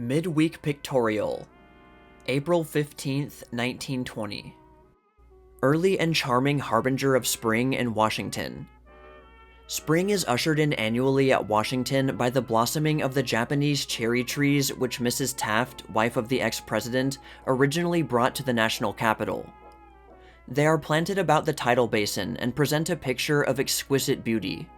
Midweek Pictorial, April 15th, 1920. Early and charming harbinger of spring in Washington. Spring is ushered in annually at Washington by the blossoming of the Japanese cherry trees which Mrs. Taft, wife of the ex-president, originally brought to the national capital. They are planted about the tidal basin and present a picture of exquisite beauty.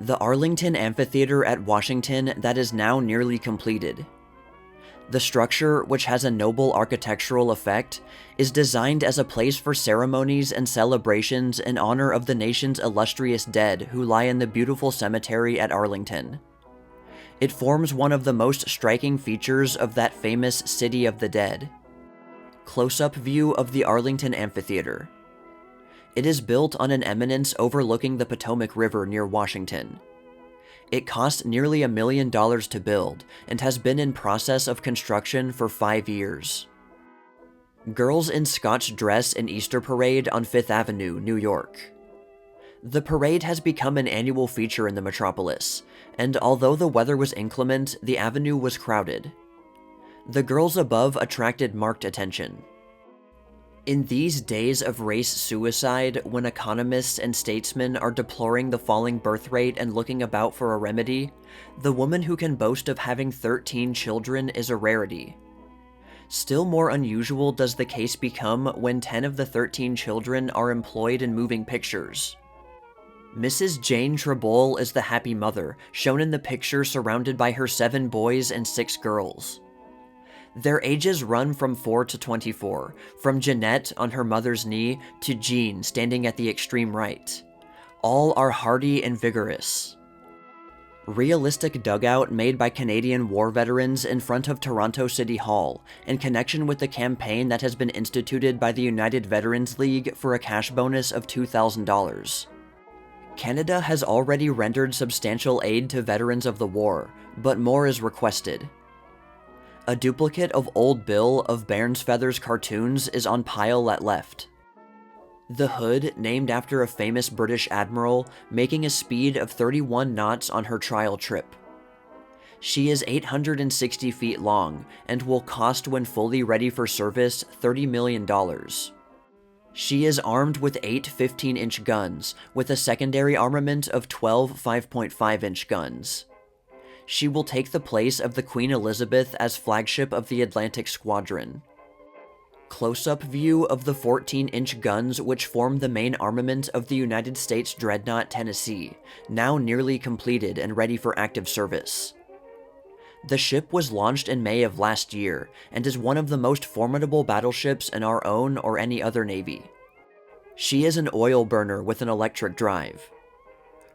The Arlington Amphitheater at Washington that is now nearly completed. The structure, which has a noble architectural effect, is designed as a place for ceremonies and celebrations in honor of the nation's illustrious dead who lie in the beautiful cemetery at Arlington. It forms one of the most striking features of that famous City of the Dead. Close-up view of the Arlington Amphitheater. It is built on an eminence overlooking the Potomac River near Washington. It cost nearly $1 million to build and has been in process of construction for 5 years. Girls in Scotch dress in Easter Parade on Fifth Avenue, New York. The parade has become an annual feature in the metropolis, and although the weather was inclement, the avenue was crowded. The girls above attracted marked attention. In these days of race suicide, when economists and statesmen are deploring the falling birth rate and looking about for a remedy, the woman who can boast of having 13 children is a rarity. Still more unusual does the case become when 10 of the 13 children are employed in moving pictures. Mrs. Jane Trebowl is the happy mother, shown in the picture surrounded by her 7 boys and 6 girls. Their ages run from 4 to 24, from Jeanette on her mother's knee to Jean standing at the extreme right. All are hardy and vigorous. Realistic dugout made by Canadian war veterans in front of Toronto City Hall, in connection with the campaign that has been instituted by the United Veterans League for a cash bonus of $2,000. Canada has already rendered substantial aid to veterans of the war, but more is requested. A duplicate of Old Bill of Bairnsfeather's cartoons is on pile at left. The Hood, named after a famous British admiral, making a speed of 31 knots on her trial trip. She is 860 feet long, and will cost when fully ready for service $30 million. She is armed with 8 15-inch guns, with a secondary armament of 12 5.5-inch guns. She will take the place of the Queen Elizabeth as flagship of the Atlantic Squadron. Close-up view of the 14-inch guns which form the main armament of the United States Dreadnought Tennessee, now nearly completed and ready for active service. The ship was launched in May of last year, and is one of the most formidable battleships in our own or any other navy. She is an oil burner with an electric drive.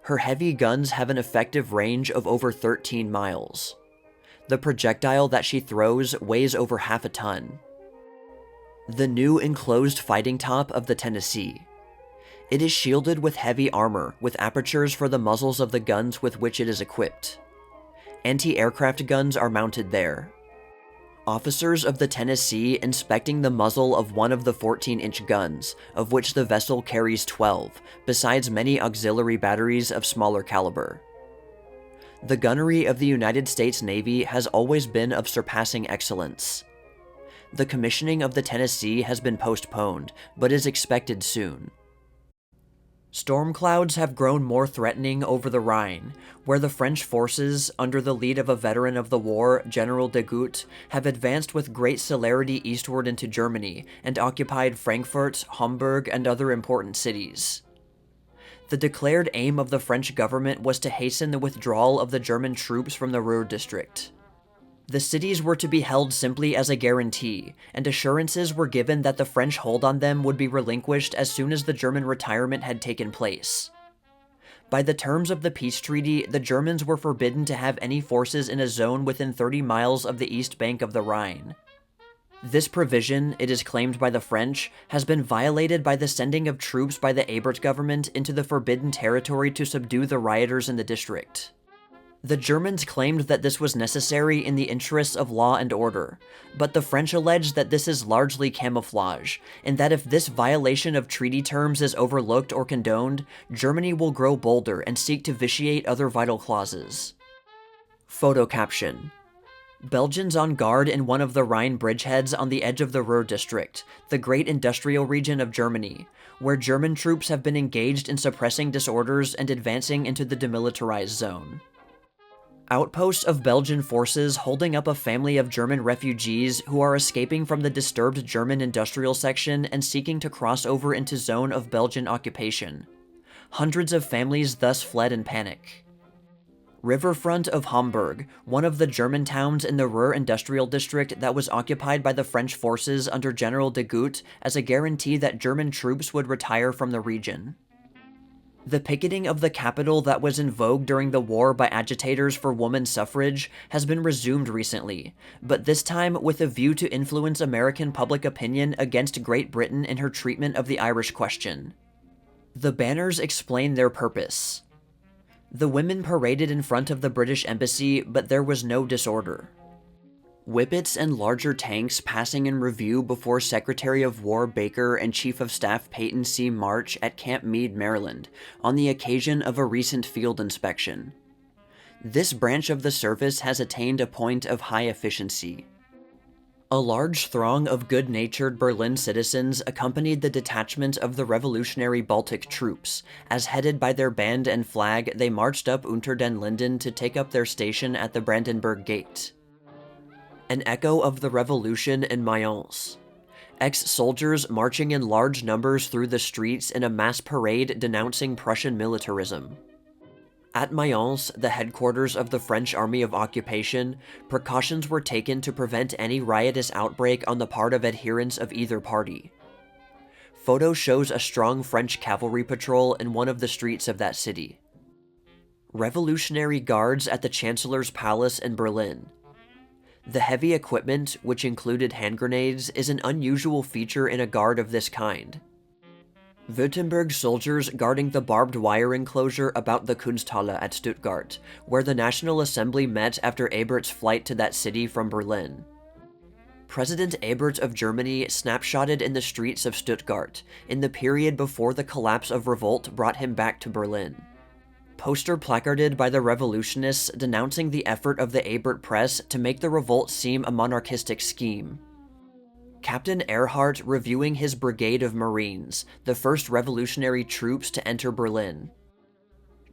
Her heavy guns have an effective range of over 13 miles. The projectile that she throws weighs over half a ton. The new enclosed fighting top of the Tennessee. It is shielded with heavy armor, with apertures for the muzzles of the guns with which it is equipped. Anti-aircraft guns are mounted there. Officers of the Tennessee inspecting the muzzle of one of the 14-inch guns, of which the vessel carries 12, besides many auxiliary batteries of smaller caliber. The gunnery of the United States Navy has always been of surpassing excellence. The commissioning of the Tennessee has been postponed, but is expected soon. Storm clouds have grown more threatening over the Rhine, where the French forces, under the lead of a veteran of the war, General de Goutte, have advanced with great celerity eastward into Germany and occupied Frankfurt, Hamburg, and other important cities. The declared aim of the French government was to hasten the withdrawal of the German troops from the Ruhr district. The cities were to be held simply as a guarantee, and assurances were given that the French hold on them would be relinquished as soon as the German retirement had taken place. By the terms of the peace treaty, the Germans were forbidden to have any forces in a zone within 30 miles of the east bank of the Rhine. This provision, it is claimed by the French, has been violated by the sending of troops by the Ebert government into the forbidden territory to subdue the rioters in the district. The Germans claimed that this was necessary in the interests of law and order, but the French alleged that this is largely camouflage, and that if this violation of treaty terms is overlooked or condoned, Germany will grow bolder and seek to vitiate other vital clauses. Photo caption. Belgians on guard in one of the Rhine bridgeheads on the edge of the Ruhr district, the great industrial region of Germany, where German troops have been engaged in suppressing disorders and advancing into the demilitarized zone. Outposts of Belgian forces holding up a family of German refugees who are escaping from the disturbed German industrial section and seeking to cross over into zone of Belgian occupation. Hundreds of families thus fled in panic. Riverfront of Hamburg, one of the German towns in the Ruhr industrial district that was occupied by the French forces under General de Gaulle as a guarantee that German troops would retire from the region. The picketing of the capital that was in vogue during the war by agitators for women's suffrage has been resumed recently, but this time with a view to influence American public opinion against Great Britain in her treatment of the Irish question. The banners explain their purpose. The women paraded in front of the British embassy, but there was no disorder. Whippets and larger tanks passing in review before Secretary of War Baker and Chief of Staff Peyton C. March at Camp Meade, Maryland, on the occasion of a recent field inspection. This branch of the service has attained a point of high efficiency. A large throng of good-natured Berlin citizens accompanied the detachment of the Revolutionary Baltic troops, as headed by their band and flag they marched up Unter den Linden to take up their station at the Brandenburg Gate. An echo of the revolution in Mayence. Ex-soldiers marching in large numbers through the streets in a mass parade denouncing Prussian militarism. At Mayence, the headquarters of the French Army of Occupation, precautions were taken to prevent any riotous outbreak on the part of adherents of either party. Photo shows a strong French cavalry patrol in one of the streets of that city. Revolutionary guards at the Chancellor's Palace in Berlin. The heavy equipment, which included hand grenades, is an unusual feature in a guard of this kind. Württemberg soldiers guarding the barbed wire enclosure about the Kunsthalle at Stuttgart, where the National Assembly met after Ebert's flight to that city from Berlin. President Ebert of Germany snapshotted in the streets of Stuttgart, in the period before the collapse of revolt brought him back to Berlin. Poster placarded by the revolutionists denouncing the effort of the Ebert press to make the revolt seem a monarchistic scheme. Captain Ehrhardt reviewing his brigade of Marines, the first revolutionary troops to enter Berlin.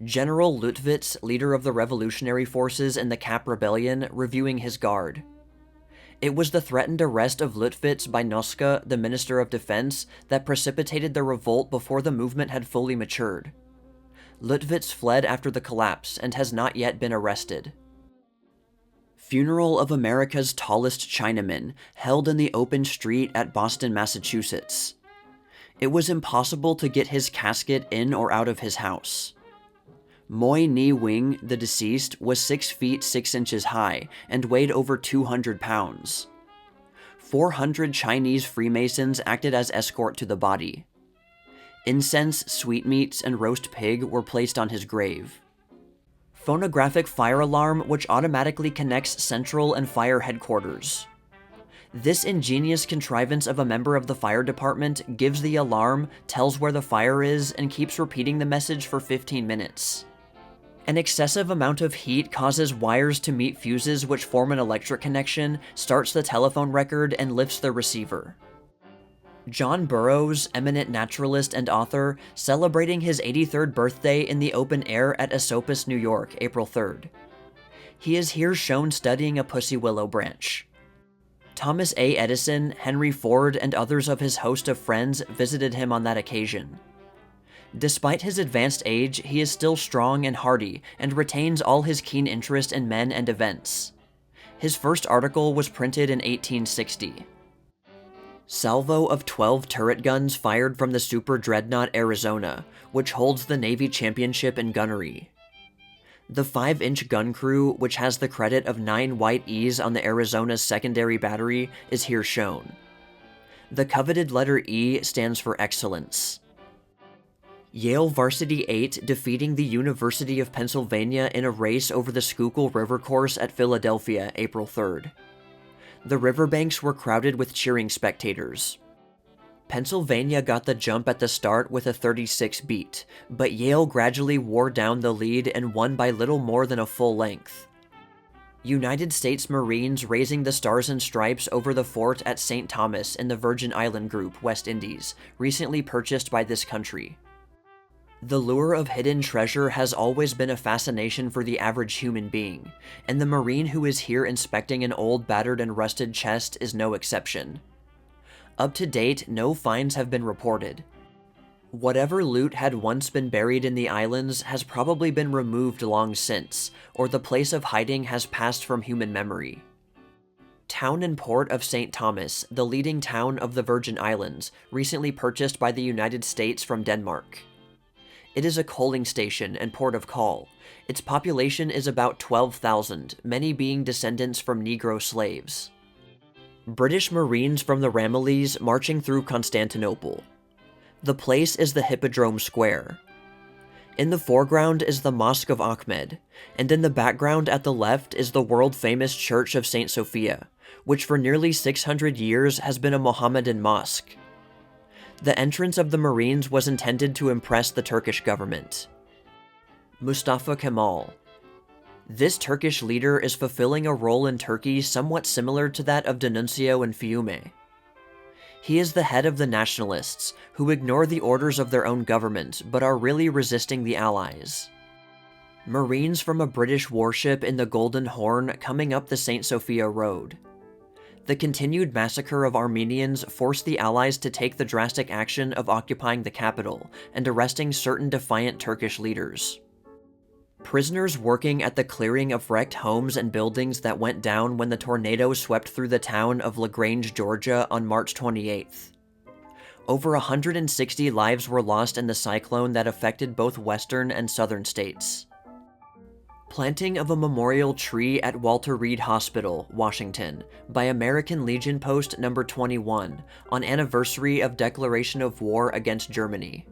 General Luttwitz, leader of the revolutionary forces in the Kapp Rebellion, reviewing his guard. It was the threatened arrest of Luttwitz by Noske, the Minister of Defense, that precipitated the revolt before the movement had fully matured. Luttwitz fled after the collapse and has not yet been arrested. Funeral of America's tallest Chinaman, held in the open street at Boston, Massachusetts. It was impossible to get his casket in or out of his house. Moi Ni Wing, the deceased, was 6 feet 6 inches high and weighed over 200 pounds. 400 Chinese Freemasons acted as escort to the body. Incense, sweetmeats, and roast pig were placed on his grave. Phonographic fire alarm which automatically connects central and fire headquarters. This ingenious contrivance of a member of the fire department gives the alarm, tells where the fire is, and keeps repeating the message for 15 minutes. An excessive amount of heat causes wires to meet fuses which form an electric connection, starts the telephone record, and lifts the receiver. John Burroughs, eminent naturalist and author, celebrating his 83rd birthday in the open air at Esopus, New York, April 3rd. He is here shown studying a pussy willow branch. Thomas A. Edison, Henry Ford, and others of his host of friends visited him on that occasion. Despite his advanced age, he is still strong and hardy, and retains all his keen interest in men and events. His first article was printed in 1860. Salvo of 12 turret guns fired from the Super Dreadnought Arizona, which holds the Navy championship in gunnery. The 5-inch gun crew, which has the credit of 9 white E's on the Arizona's secondary battery, is here shown. The coveted letter E stands for excellence. Yale Varsity 8 defeating the University of Pennsylvania in a race over the Schuylkill River course at Philadelphia, April 3rd. The riverbanks were crowded with cheering spectators. Pennsylvania got the jump at the start with a 36 beat, but Yale gradually wore down the lead and won by little more than a full length. United States Marines raising the Stars and Stripes over the fort at St. Thomas in the Virgin Island Group, West Indies, recently purchased by this country. The lure of hidden treasure has always been a fascination for the average human being, and the Marine who is here inspecting an old, battered, and rusted chest is no exception. Up to date, no finds have been reported. Whatever loot had once been buried in the islands has probably been removed long since, or the place of hiding has passed from human memory. Town and Port of St. Thomas, the leading town of the Virgin Islands, recently purchased by the United States from Denmark. It is a coaling station and port of call. Its population is about 12,000, many being descendants from Negro slaves. British Marines from the Ramillies marching through Constantinople. The place is the Hippodrome Square. In the foreground is the Mosque of Ahmed, and in the background at the left is the world-famous Church of St. Sophia, which for nearly 600 years has been a Mohammedan mosque. The entrance of the Marines was intended to impress the Turkish government. Mustafa Kemal. This Turkish leader is fulfilling a role in Turkey somewhat similar to that of D'Annunzio and Fiume. He is the head of the nationalists, who ignore the orders of their own government, but are really resisting the Allies. Marines from a British warship in the Golden Horn coming up the St. Sophia Road. The continued massacre of Armenians forced the Allies to take the drastic action of occupying the capital and arresting certain defiant Turkish leaders. Prisoners working at the clearing of wrecked homes and buildings that went down when the tornado swept through the town of LaGrange, Georgia on March 28th. Over 160 lives were lost in the cyclone that affected both western and southern states. Planting of a memorial tree at Walter Reed Hospital, Washington, by American Legion Post No. 21 on anniversary of declaration of war against Germany.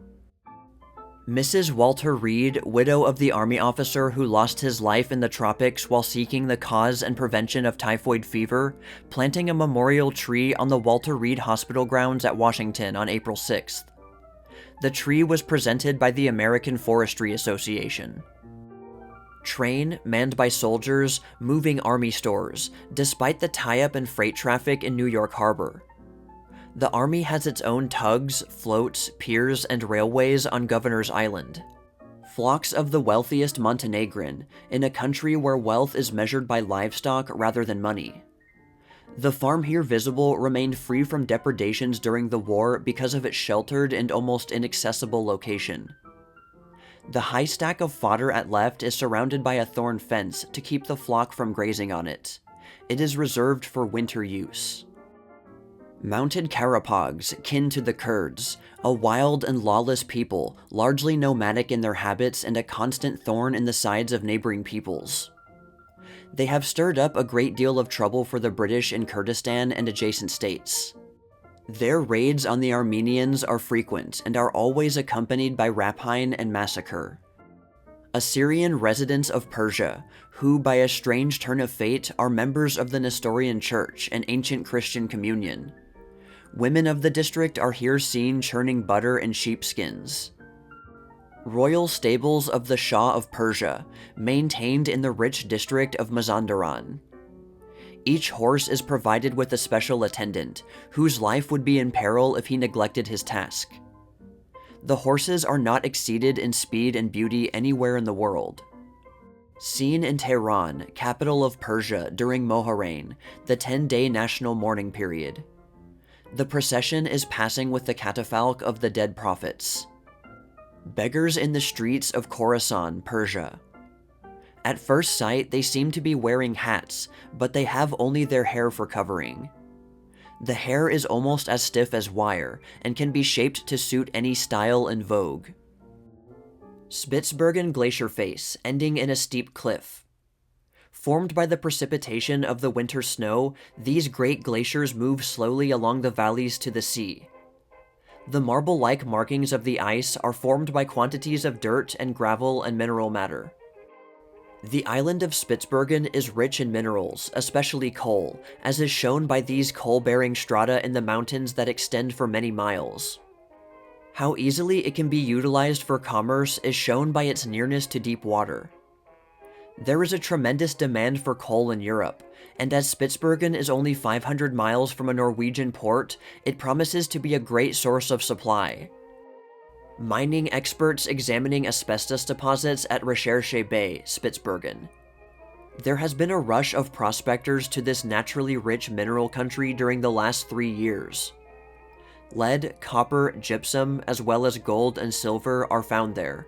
Mrs. Walter Reed, widow of the Army officer who lost his life in the tropics while seeking the cause and prevention of typhoid fever, planting a memorial tree on the Walter Reed Hospital grounds at Washington on April 6th. The tree was presented by the American Forestry Association. Train, manned by soldiers, moving Army stores, despite the tie-up in freight traffic in New York Harbor. The Army has its own tugs, floats, piers, and railways on Governor's Island. Flocks of the wealthiest Montenegrin, in a country where wealth is measured by livestock rather than money. The farm here visible remained free from depredations during the war because of its sheltered and almost inaccessible location. The high stack of fodder at left is surrounded by a thorn fence to keep the flock from grazing on it. It is reserved for winter use. Mounted Karapags, kin to the Kurds, a wild and lawless people, largely nomadic in their habits and a constant thorn in the sides of neighboring peoples. They have stirred up a great deal of trouble for the British in Kurdistan and adjacent states. Their raids on the Armenians are frequent and are always accompanied by rapine and massacre. Assyrian residents of Persia, who by a strange turn of fate are members of the Nestorian Church, an ancient Christian communion. Women of the district are here seen churning butter in sheepskins. Royal stables of the Shah of Persia, maintained in the rich district of Mazandaran. Each horse is provided with a special attendant, whose life would be in peril if he neglected his task. The horses are not exceeded in speed and beauty anywhere in the world. Seen in Tehran, capital of Persia, during Moharrain, the 10-day national mourning period. The procession is passing with the catafalque of the dead prophets. Beggars in the streets of Khorasan, Persia. At first sight, they seem to be wearing hats, but they have only their hair for covering. The hair is almost as stiff as wire, and can be shaped to suit any style in vogue. Spitzbergen Glacier face, ending in a steep cliff. Formed by the precipitation of the winter snow, these great glaciers move slowly along the valleys to the sea. The marble-like markings of the ice are formed by quantities of dirt and gravel and mineral matter. The island of Spitsbergen is rich in minerals, especially coal, as is shown by these coal-bearing strata in the mountains that extend for many miles. How easily it can be utilized for commerce is shown by its nearness to deep water. There is a tremendous demand for coal in Europe, and as Spitsbergen is only 500 miles from a Norwegian port, it promises to be a great source of supply. Mining experts examining asbestos deposits at Recherche Bay, Spitsbergen. There has been a rush of prospectors to this naturally rich mineral country during the last 3 years. Lead, copper, gypsum, as well as gold and silver are found there.